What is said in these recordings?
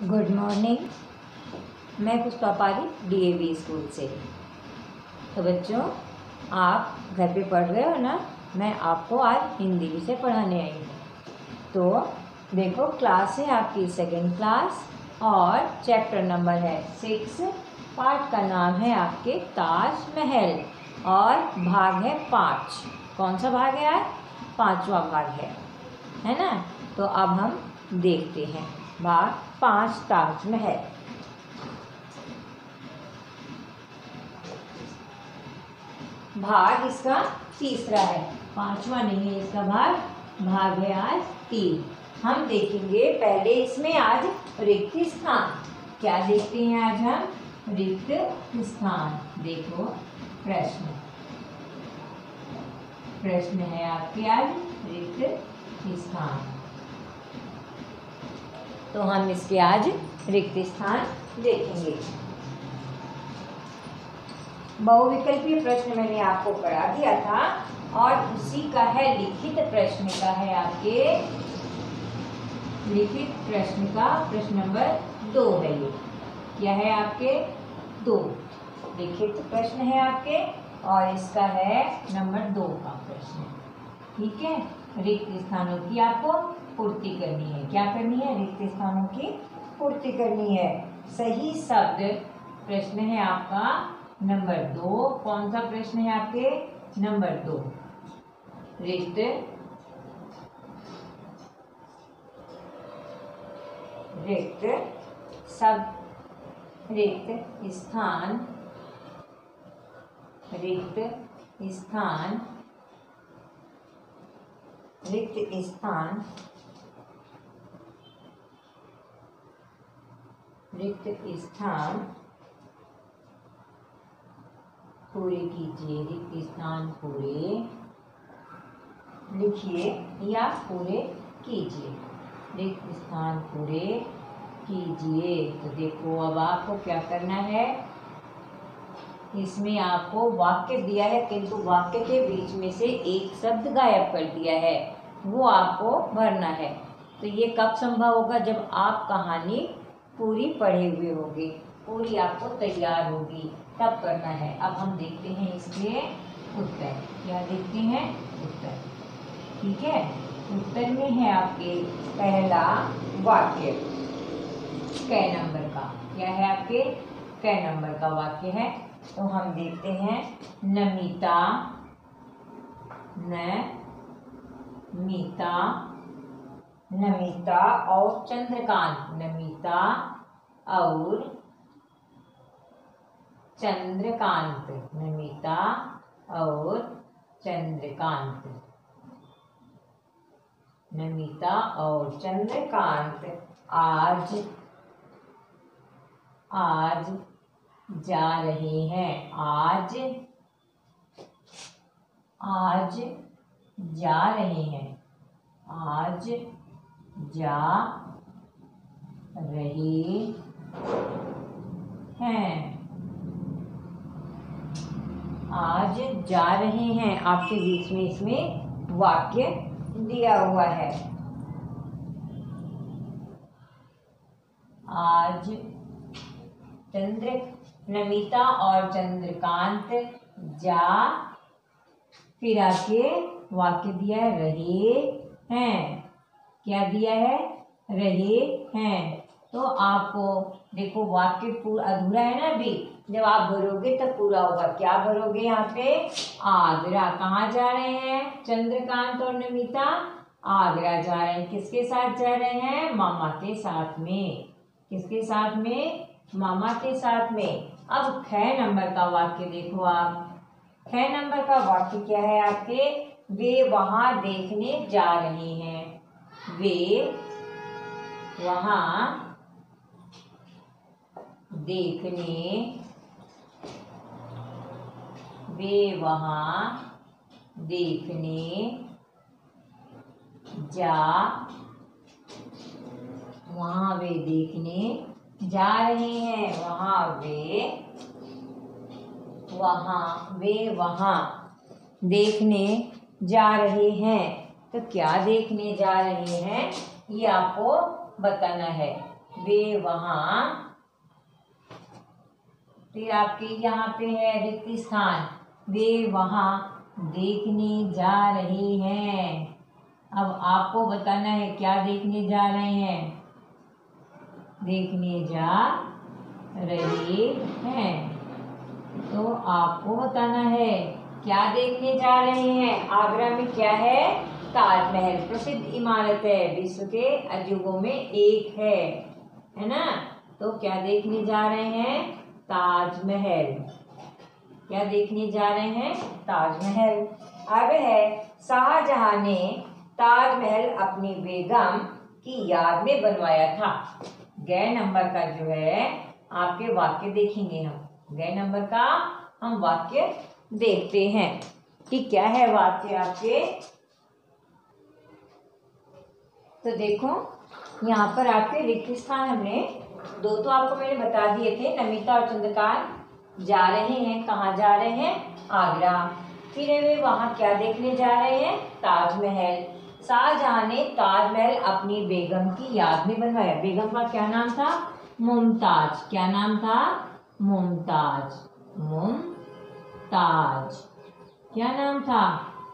Good morning. मैं पुष्पा पारी DAV school से। तो बच्चों, आप घर पे पढ़ रहे हो ना। मैं आपको आज हिंदी विषय पढ़ाने आई हूँ। तो देखो, क्लास है आपकी सेकेंड क्लास और चैप्टर नंबर है 6। पाठ का नाम है आपके ताजमहल और भाग है 5। कौन सा भाग है आज? 5वां भाग है ना। तो अब हम देखते हैं भाग 5 ताजमहल। भाग इसका तीसरा है, 5वां नहीं है इसका भाग है आज 3। हम देखेंगे पहले इसमें आज रिक्त स्थान। क्या देखते हैं आज हम? रिक्त स्थान। देखो, प्रश्न है आपके आज रिक्त स्थान। तो हम इसके आज रिक्त स्थान देखेंगे। बहुविकल्पीय प्रश्न मैंने आपको पढ़ा दिया था और उसी का है लिखित प्रश्न का है आपके लिखित प्रश्न का प्रश्न नंबर 2 है। ये क्या है आपके 2 लिखित प्रश्न है आपके और इसका है नंबर 2 का प्रश्न। ठीक है, रिक्त स्थानों की आपको पूर्ति करनी है। क्या करनी है? रिक्त स्थानों की पूर्ति करनी है। सही शब्द प्रश्न है आपका नंबर 2। कौन सा प्रश्न है आपके? नंबर 2। रिक्त शब्द रिक्त स्थान पूरे कीजिए। रिक्त स्थान पूरे लिखिए या पूरे कीजिए। रिक्त स्थान पूरे कीजिए। तो देखो, अब आपको क्या करना है। इसमें आपको वाक्य दिया है किंतु वाक्य के बीच में से एक शब्द गायब कर दिया है, वो आपको भरना है। तो ये कब संभव होगा? जब आप कहानी पूरी पढ़े हुए होगे, पूरी आपको तैयार होगी, तब करना है। अब हम देखते हैं इसके उत्तर। क्या देखते हैं? उत्तर। ठीक है, उत्तर में है आपके पहला वाक्य क नंबर का। क्या है आपके? क नंबर का वाक्य है। तो हम देखते हैं नमिता और चंद्रकांत। नमिता और चंद्रकांत। नमिता और चंद्रकांत। नमिता और चंद्रकांत आज जा रहे हैं। आज जा रहे हैं। आज जा रहे हैं। आज जा रहे हैं आपके बीच में इसमें वाक्य दिया हुआ है। आज नमिता और चंद्रकांत जा, फिर आके वाक्य दिया है रहे हैं। क्या दिया है? रहे हैं। तो आपको देखो, वाक्य पूरा अधूरा है ना अभी। जब आप भरोगे तब पूरा होगा। क्या भरोगे यहाँ पे? आगरा। कहाँ जा रहे हैं चंद्रकांत और नमिता? आगरा जा रहे हैं। किसके साथ जा रहे हैं? मामा के साथ में। किसके साथ में? मामा के साथ में। अब ख नंबर का वाक्य देखो आप। ख नंबर का वाक्य क्या है आपके? वे वहां देखने जा रहे हैं। वे वहां देखने जा रहे हैं। वे वहां देखने जा रहे हैं। तो क्या देखने जा रहे हैं ये आपको बताना है। वे वहां, फिर आपके यहाँ पे है रिक्त स्थान, वे वहां देखने जा रहे हैं। अब आपको बताना है क्या देखने जा रहे हैं, देखने जा रहे हैं। तो आपको बताना है क्या देखने जा रहे हैं। आगरा में क्या है, ताजमहल प्रसिद्ध इमारत है, विश्व के अजूबों में एक है ना। तो क्या देखने जा रहे हैं, ताजमहल। क्या देखने जा रहे हैं, ताजमहल। अब है शाहजहां ने ताजमहल अपनी बेगम की याद में बनवाया था। गै नंबर का जो है आपके वाक्य देखेंगे हम। गै नंबर का हम वाक्य देखते हैं कि क्या है वाक्य आपके। तो देखो यहाँ पर आपके रिक्त स्थान हमने दो तो आपको मैंने बता दिए थे, नमिता और चंद्रकांत जा रहे हैं, कहाँ जा रहे हैं, आगरा। फिर वे वहां क्या देखने जा रहे हैं, ताजमहल। शाहजहां ने ताजमहल अपनी बेगम की याद में बनवाया। बेगम का क्या नाम था, मुमताज। क्या नाम था, मुमताज। मुमताज क्या नाम था,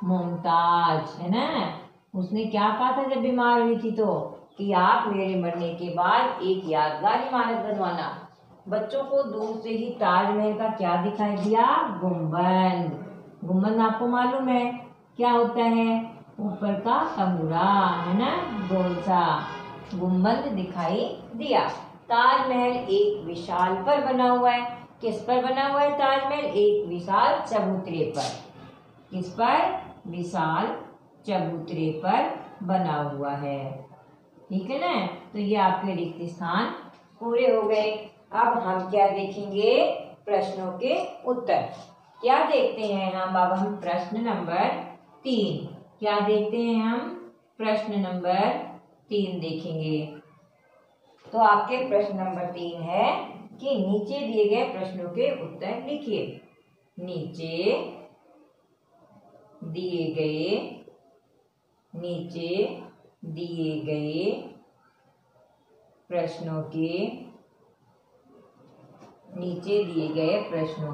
मुमताज, है ना। उसने क्या कहा था जब बीमार हुई थी तो, कि आप मेरे मरने के बाद एक यादगार इमारत बनवाना। बच्चों को दूर से ही ताजमहल का क्या दिखाई दिया, गुंबद। गुंबद आपको मालूम है क्या होता है, ऊपर का तंबूरा, है ना, गोल सा गुंबद दिखाई दिया। ताजमहल एक विशाल पर बना हुआ है। किस पर बना हुआ है ताजमहल, एक विशाल चबूतरे पर। किस पर, विशाल चबूतरे पर बना हुआ है। ठीक है ना। तो ये आपके रिक्त स्थान पूरे हो गए। अब हम क्या देखेंगे, प्रश्नों के उत्तर। क्या देखते हैं हम, अब हम प्रश्न नंबर 3। क्या देखते हैं हम, प्रश्न नंबर 3 देखेंगे। तो आपके प्रश्न नंबर 3 है कि नीचे दिए गए प्रश्नों के उत्तर लिखिए। नीचे दिए गए प्रश्नों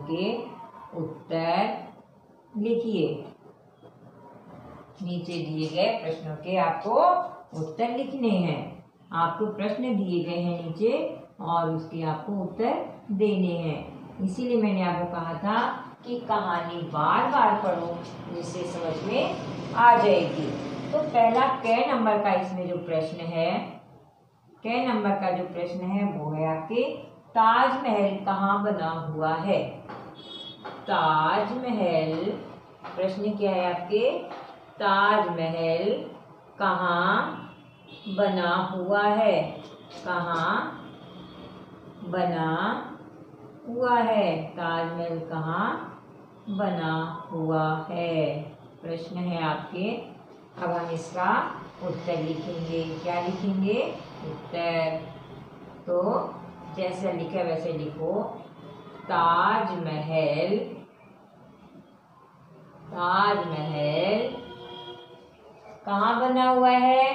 के उत्तर लिखिए। नीचे दिए गए प्रश्नों के आपको उत्तर लिखने हैं। आपको प्रश्न दिए गए हैं नीचे और उसके आपको उत्तर देने हैं। इसीलिए मैंने आपको कहा था कि कहानी बार बार पढ़ो जिससे समझ में आ जाएगी। तो पहला क नंबर का इसमें जो प्रश्न है, क नंबर का जो प्रश्न है वो है आपके, ताजमहल कहाँ बना हुआ है। ताजमहल, प्रश्न क्या है आपके, ताजमहल कहाँ बना हुआ है। कहाँ बना हुआ है, ताजमहल कहाँ बना हुआ है, प्रश्न है आपके। अब हम इसका उत्तर लिखेंगे। क्या लिखेंगे, उत्तर। तो जैसे लिखा वैसे लिखो। ताजमहल कहाँ बना हुआ है,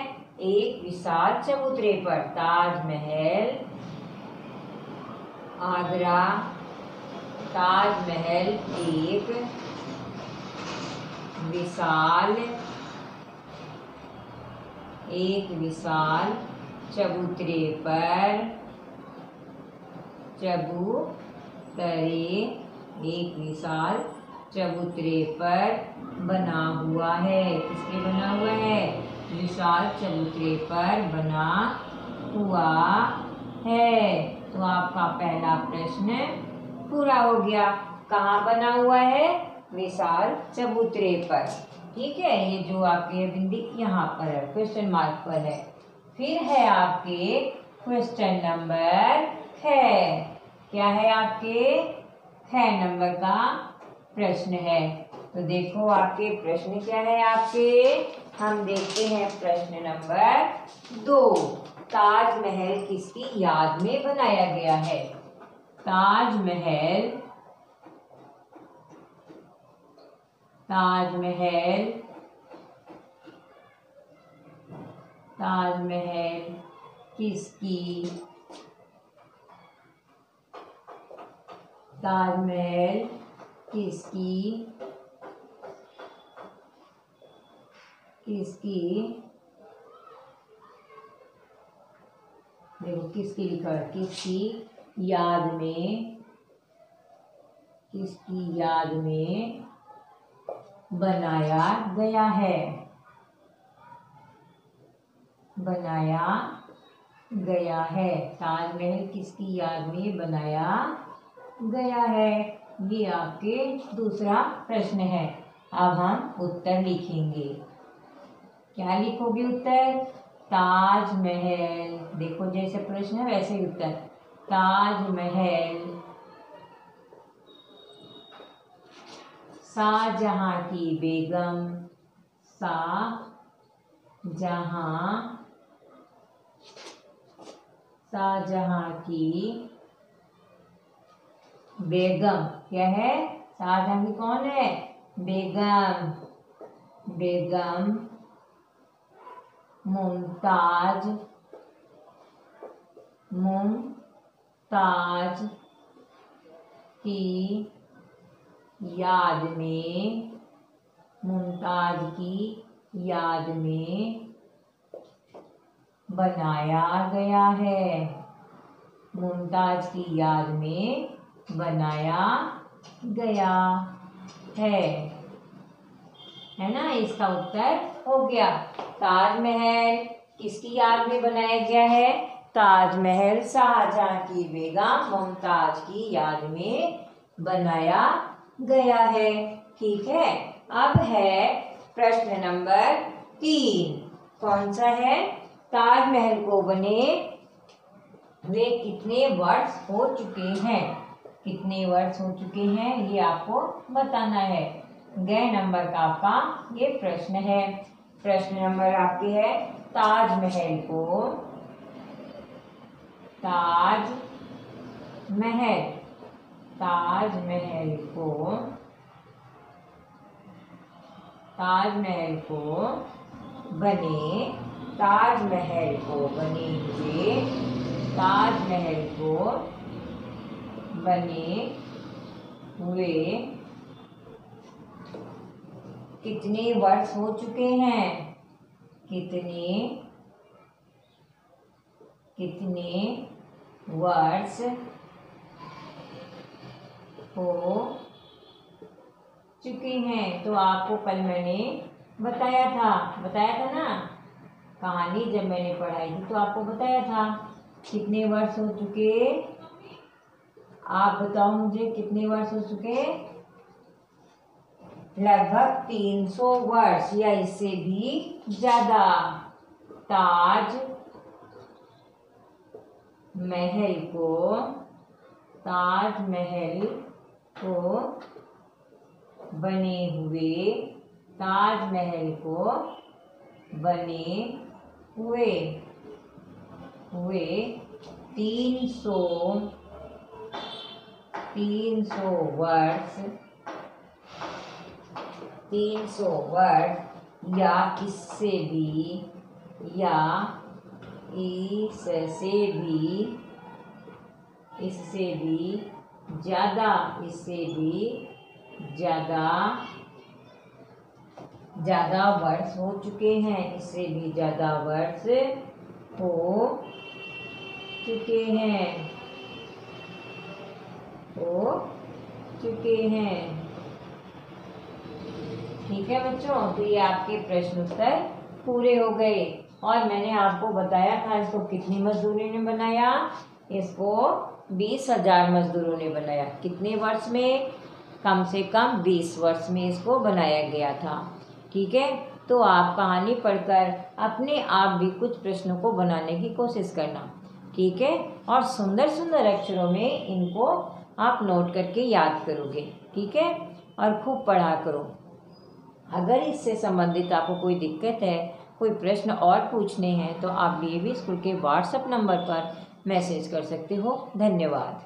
एक विशाल चबूतरे पर। ताजमहल आगरा। ताजमहल एक विशाल चबूतरे पर, एक विशाल चबूतरे पर बना हुआ है। किसके बना हुआ है, विशाल चबूतरे पर बना हुआ है। तो आपका पहला प्रश्न पूरा हो गया। कहाँ बना हुआ है, विशाल चबूतरे पर। ठीक है, ये जो आपके बिंदी यहाँ पर है, क्वेश्चन मार्क पर है। फिर है आपके क्वेश्चन नंबर है, क्या है आपके, 6 नंबर का प्रश्न है। तो देखो आपके प्रश्न क्या है आपके, हम देखते हैं प्रश्न नंबर 2। ताजमहल किसकी याद में बनाया गया है। ताजमहल किसकी ताजमहल किसकी देखो किसकी लिखा है, किसकी याद में बनाया गया है। ताजमहल किसकी याद में बनाया गया है, ये आपके दूसरा प्रश्न है। अब हम उत्तर लिखेंगे। क्या लिखोगे उत्तर? ताजमहल, देखो जैसे प्रश्न है वैसे ही उत्तर। ताजमहल शाहजहां की बेगम, शाहजहां की बेगम क्या है? शाहजहां की कौन है? बेगम मुमताज की याद में बनाया गया है। मुमताज की याद में बनाया गया है ना। इसका उत्तर हो गया। ताजमहल किसकी याद में बनाया गया है? ताजमहल शाहजहां की बेगम मुमताज की याद में बनाया गया है। ठीक है। अब है प्रश्न नंबर 3। कौन सा है? ताजमहल को बने वे कितने वर्ष हो चुके हैं? ये आपको बताना है। गए नंबर का आपका ये प्रश्न है। प्रश्न नंबर आपके है, ताजमहल को बने हुए कितने वर्ष हो चुके हैं? कितने वर्ष हो चुके हैं? तो आपको कल मैंने बताया था ना, कहानी जब मैंने पढ़ाई थी तो आपको बताया था कितने वर्ष हो चुके। आप बताओ मुझे कितने वर्ष हो चुके? लगभग 300 वर्ष या इससे भी ज्यादा। ताजमहल को बने हुए 300 वर्ष या इससे भी ज्यादा वर्ष हो चुके हैं। ठीक है बच्चों, तो ये आपके प्रश्न उत्तर पूरे हो गए। और मैंने आपको बताया था इसको कितनी मजदूरों ने बनाया? इसको 20,000 मजदूरों ने बनाया। कितने वर्ष में? कम से कम 20 वर्ष में इसको बनाया गया था। ठीक है, तो आप कहानी पढ़कर अपने आप भी कुछ प्रश्नों को बनाने की कोशिश करना। ठीक है, और सुंदर सुंदर अक्षरों में इनको आप नोट करके याद करोगे। ठीक है, और खूब पढ़ा करो। अगर इससे संबंधित आपको कोई दिक्कत है, कोई प्रश्न और पूछने हैं, तो आप DAV स्कूल के व्हाट्सएप नंबर पर मैसेज कर सकते हो। धन्यवाद।